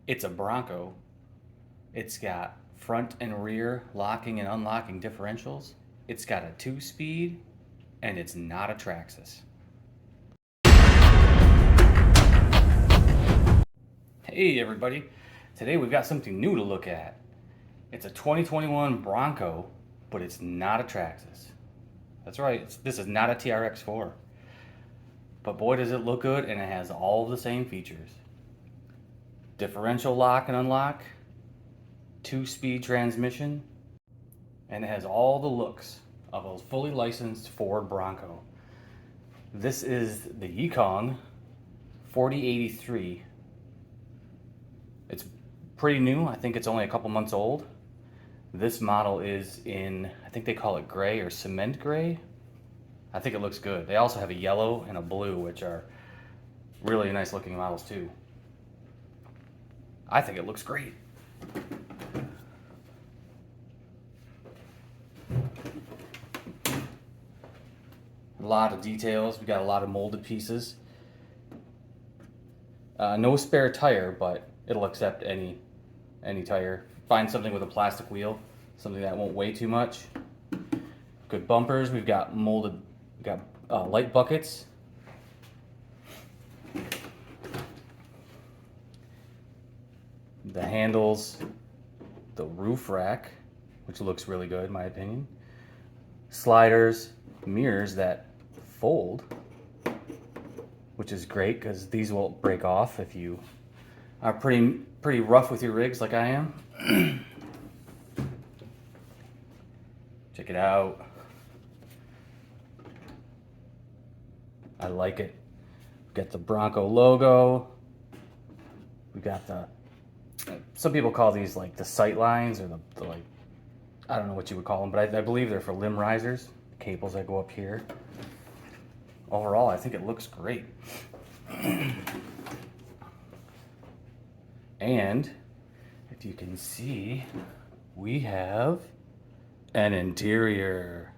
It's a Bronco. It's got front and rear locking and unlocking differentials. It's got a 2-speed, and it's not a Traxxas. Hey everybody, today we've got something new to look at. It's a 2021 Bronco, but it's not a Traxxas. That's right, this is not a TRX4. But boy does it look good, and it has all the same features. Differential lock and unlock, 2-speed transmission, and it has all the looks of a fully licensed Ford Bronco. This is the Yikong 4083. It's pretty new. I think it's only a couple months old. This model is in, I think they call it gray or cement gray. I think it looks good. They also have a yellow and a blue, which are really nice looking models too. I think it looks great. A lot of details. We got a lot of molded pieces. No spare tire, but it'll accept any tire. Find something with a plastic wheel, something that won't weigh too much. Good bumpers. We've got molded. We got light buckets. The handles, the roof rack, which looks really good in my opinion. Sliders, mirrors that fold, which is great because these won't break off if you are pretty rough with your rigs like I am. Check it out. I like it. We got the Bronco logo. We got the, some people call these like the sight lines or the like, I don't know what you would call them, but I believe they're for limb risers, the cables that go up here. Overall, I think it looks great. And if you can see, we have an interior.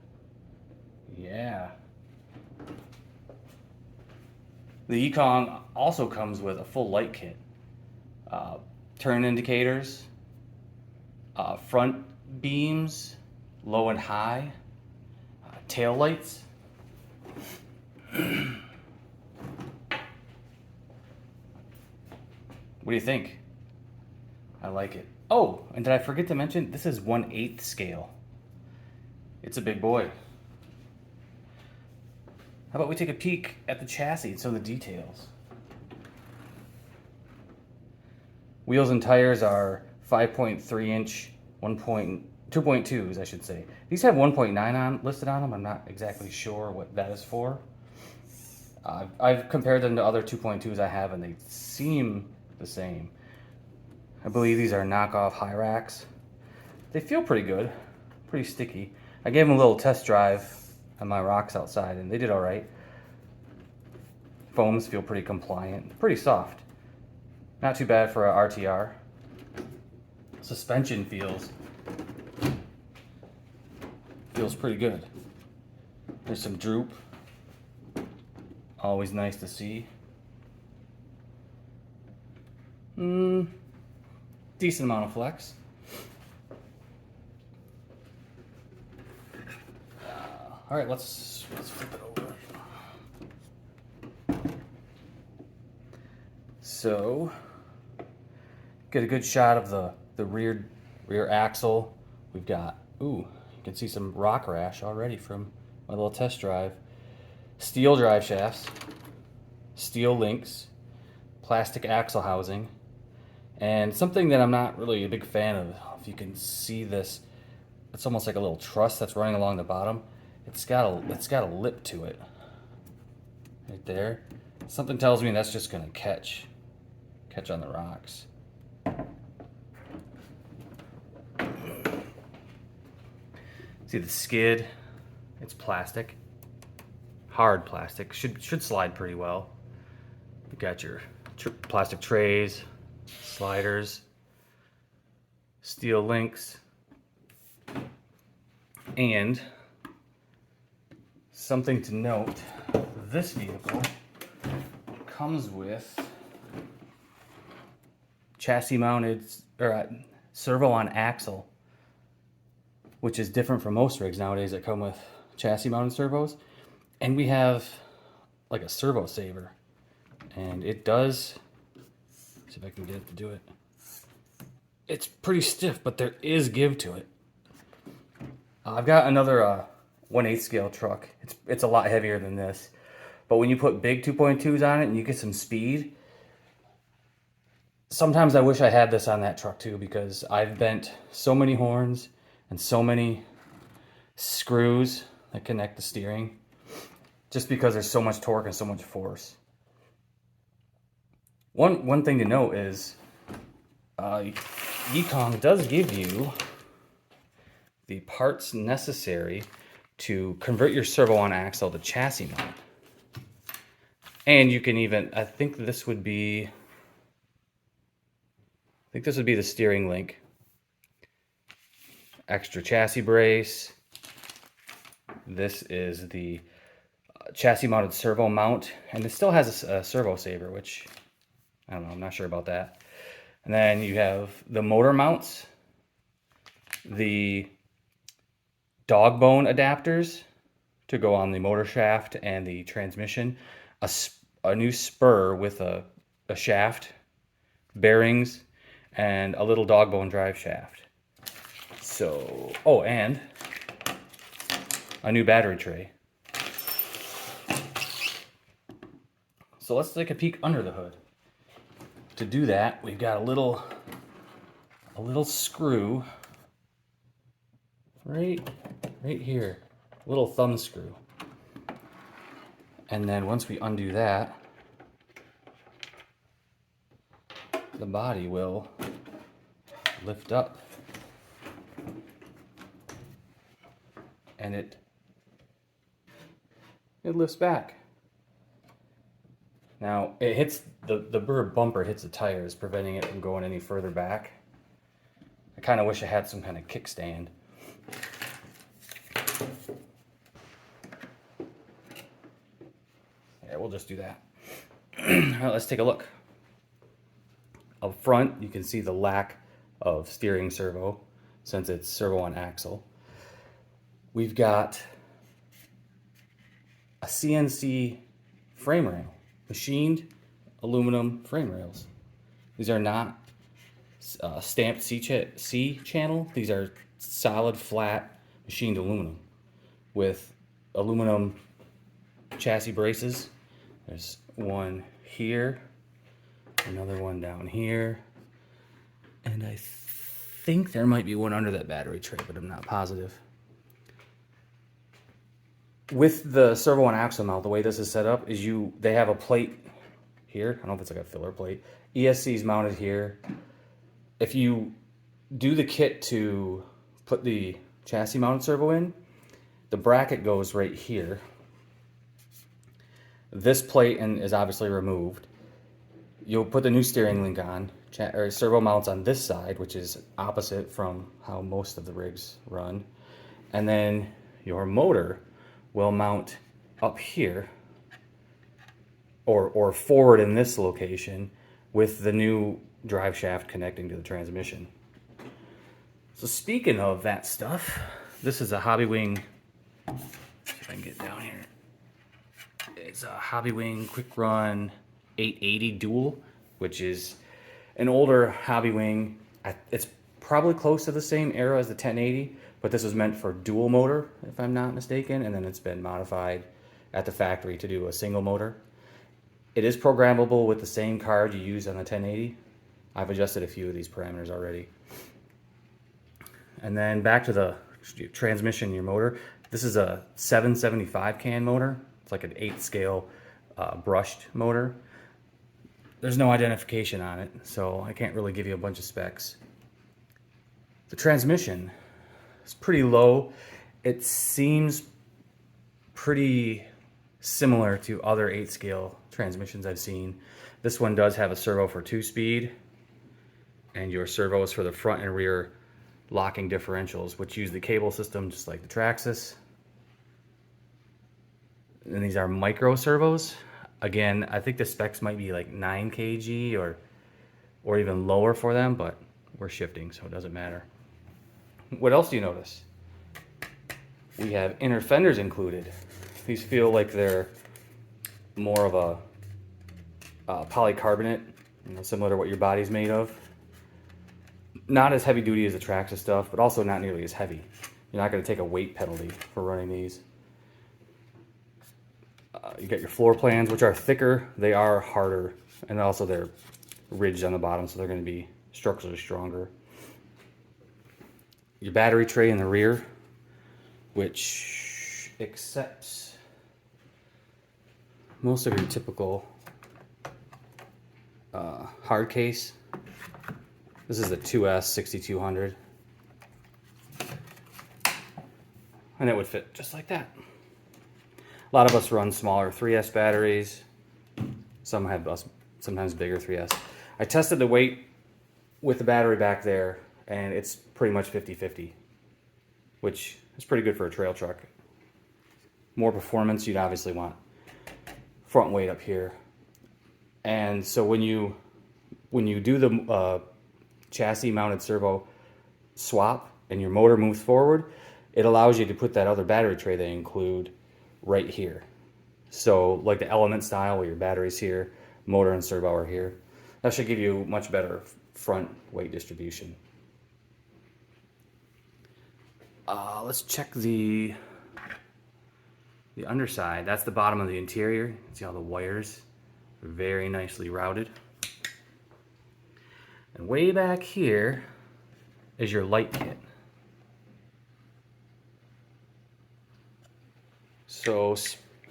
Yeah. The Yikong also comes with a full light kit. Turn indicators, front beams, low and high, tail lights. What do you think? I like it. Oh, and did I forget to mention, this is 1/8 scale. It's a big boy. How about we take a peek at the chassis and some of the details? Wheels and tires are 5.3 inch, 2.2s I should say. These have 1.9 on listed on them. I'm not exactly sure what that is for. I've compared them to other 2.2s I have, and they seem the same. I believe these are knockoff high racks. They feel pretty good, pretty sticky. I gave them a little test drive on my rocks outside, and they did all right. Foams feel pretty compliant, pretty soft. Not too bad for a RTR. Suspension feels pretty good. There's some droop. Always nice to see. Decent amount of flex. All right, let's flip it over. So, get a good shot of the rear axle. We've got, ooh, you can see some rock rash already from my little test drive. Steel drive shafts, steel links, plastic axle housing, and something that I'm not really a big fan of. If you can see this, it's almost like a little truss that's running along the bottom. It's got a lip to it, right there. Something tells me that's just gonna catch on the rocks. See the skid? It's plastic. Hard plastic. Should slide pretty well. You got your plastic trays, sliders, steel links, and something to note, this vehicle comes with chassis mounted, or servo on axle, which is different from most rigs nowadays that come with chassis mounted servos. And we have like a servo saver, and it does, see if I can get it to do it. It's pretty stiff, but there is give to it. I've got another 1/8 scale truck. It's a lot heavier than this, but when you put big 2.2s on it and you get some speed, sometimes I wish I had this on that truck too, because I've bent so many horns and so many screws that connect the steering, just because there's so much torque and so much force. One thing to note is Yikong does give you the parts necessary to convert your servo on axle to chassis mount. And you can even, I think this would be the steering link. Extra chassis brace. This is the chassis mounted servo mount, and it still has a servo saver, which I don't know, I'm not sure about that. And then you have the motor mounts, the dog bone adapters to go on the motor shaft and the transmission, a new spur with a shaft, bearings, and a little dog bone drive shaft. So, oh, and a new battery tray. So let's take a peek under the hood. To do that, we've got a little screw right here, a little thumb screw. And then once we undo that, the body will lift up, and it lifts back. Now it hits the Burr bumper hits the tires, preventing it from going any further back. I kind of wish I had some kind of kickstand. Yeah, we'll just do that. All right, let's take a look. Up front, you can see the lack of steering servo since it's servo on axle. We've got a CNC frame rail, machined aluminum frame rails. These are not stamped C channel. These are solid, flat, machined aluminum with aluminum chassis braces. There's one here, another one down here, and I think there might be one under that battery tray, but I'm not positive. With the servo and axle mount, the way this is set up is they have a plate here. I don't know if it's like a filler plate. ESC is mounted here. If you do the kit to put the chassis mounted servo in, the bracket goes right here. This plate is obviously removed. You'll put the new steering link on, or servo mounts on this side, which is opposite from how most of the rigs run. And then your motor will mount up here, or forward in this location, with the new drive shaft connecting to the transmission. So speaking of that stuff, this is a Hobbywing, see if I can get down here. It's a Hobbywing Quick Run 880 dual, which is an older Hobbywing. It's probably close to the same era as the 1080, but this was meant for dual motor, if I'm not mistaken, and then it's been modified at the factory to do a single motor. It is programmable with the same card you use on the 1080. I've adjusted a few of these parameters already. And then back to the transmission, your motor. This is a 775 can motor. It's like an 8 scale brushed motor. There's no identification on it, so I can't really give you a bunch of specs. The transmission is pretty low. It seems pretty similar to other 8 scale transmissions I've seen. This one does have a servo for 2-speed, and your servos for the front and rear locking differentials, which use the cable system just like the Traxxas. And these are micro servos. Again, I think the specs might be like 9 kg or or even lower for them, but we're shifting, so it doesn't matter. What else do you notice? We have inner fenders included. These feel like they're more of a polycarbonate, similar to what your body's made of. Not as heavy duty as the Traxxas stuff, but also not nearly as heavy. You're not going to take a weight penalty for running these. You got your floor plans, which are thicker. They are harder, and also they're ridged on the bottom, so they're going to be structurally stronger. Your battery tray in the rear, which accepts most of your typical hard case. This is the 2S 6200, and it would fit just like that. A lot of us run smaller 3S batteries. Some have sometimes bigger 3S. I tested the weight with the battery back there, and it's pretty much 50-50, which is pretty good for a trail truck. More performance, you'd obviously want front weight up here. And so when you do the chassis mounted servo swap and your motor moves forward, it allows you to put that other battery tray they include right here. So like the Element style where your battery's here, motor and servo are here. That should give you much better front weight distribution. Let's check the underside. That's the bottom of the interior. You can see all the wires are very nicely routed. And way back here is your light kit. So,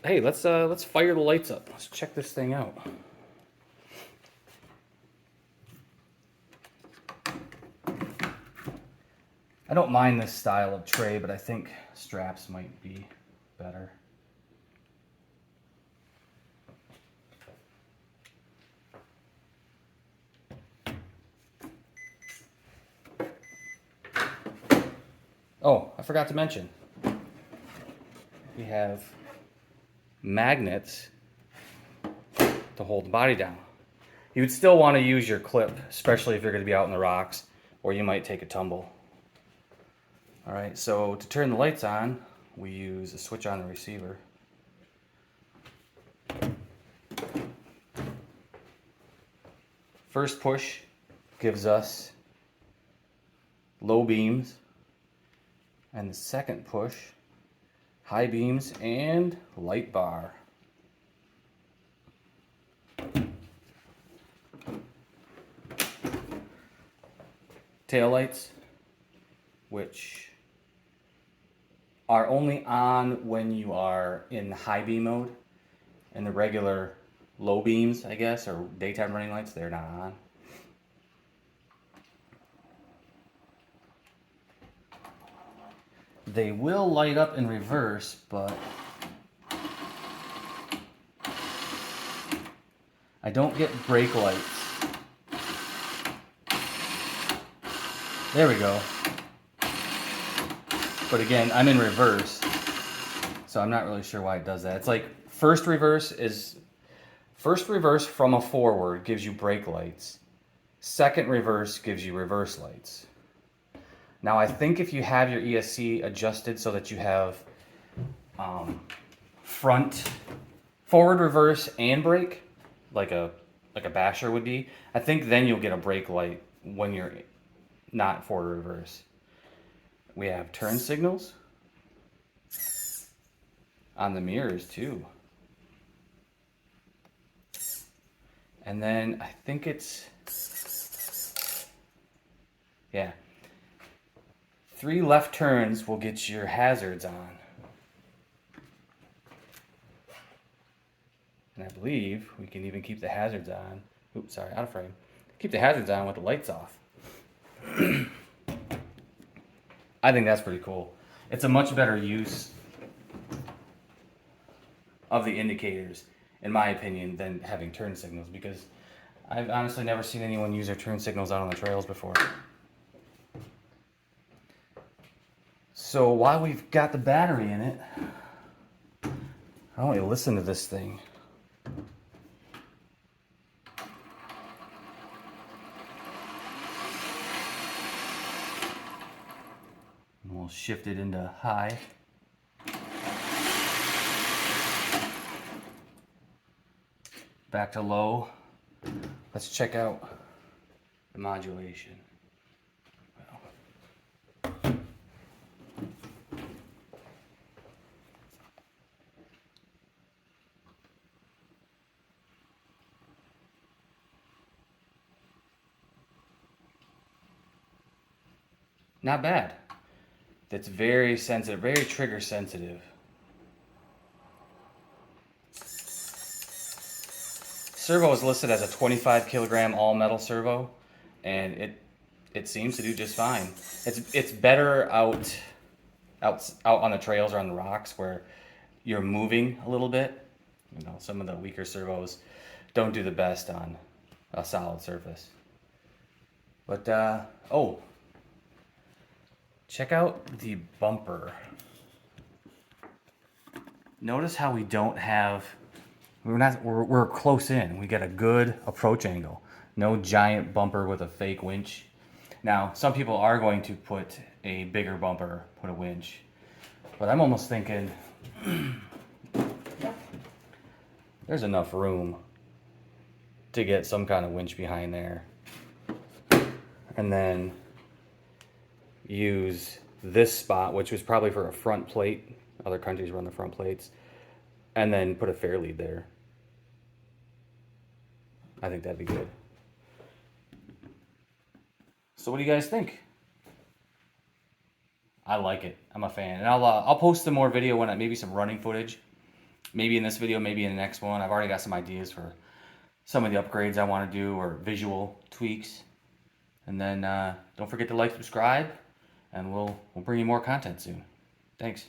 hey, let's fire the lights up. Let's check this thing out. I don't mind this style of tray, but I think straps might be better. Oh, I forgot to mention, we have magnets to hold the body down. You would still want to use your clip, especially if you're going to be out in the rocks, or you might take a tumble. All right, so to turn the lights on, we use a switch on the receiver. First push gives us low beams, and the second push, high beams and light bar. Tail lights, which are only on when you are in high beam mode, and the regular low beams, I guess, or daytime running lights, they're not on. They will light up in reverse, but I don't get brake lights. There we go. But again, I'm in reverse, so I'm not really sure why it does that. It's like first reverse from a forward gives you brake lights. Second reverse gives you reverse lights. Now I think if you have your ESC adjusted so that you have forward, reverse, and brake, like a basher would be, I think then you'll get a brake light when you're not forward or reverse. We have turn signals on the mirrors too. And then I think it's, yeah, 3 left turns will get your hazards on. And I believe we can even keep the hazards on. Oops, sorry, out of frame. Keep the hazards on with the lights off. I think that's pretty cool. It's a much better use of the indicators, in my opinion, than having turn signals, because I've honestly never seen anyone use their turn signals out on the trails before. So while we've got the battery in it, I want you to listen to this thing. we'll shift it into high. Back to low. Let's check out the modulation. Not bad. That's very sensitive, very trigger sensitive. Servo is listed as a 25 kilogram all metal servo, and it seems to do just fine. It's better out on the trails or on the rocks where you're moving a little bit. You know, some of the weaker servos don't do the best on a solid surface. But oh, check out the bumper. Notice how we don't have, we're close in. We get a good approach angle. No giant bumper with a fake winch. Now, some people are going to put a bigger bumper, put a winch. But I'm almost thinking there's enough room to get some kind of winch behind there. And then use this spot, which was probably for a front plate. Other countries run the front plates. And then put a fair lead there. I think that'd be good. So what do you guys think? I like it. I'm a fan. And I'll post some more video when maybe some running footage. Maybe in this video, maybe in the next one. I've already got some ideas for some of the upgrades I want to do or visual tweaks. And then don't forget to like, subscribe, and we'll bring you more content soon. Thanks.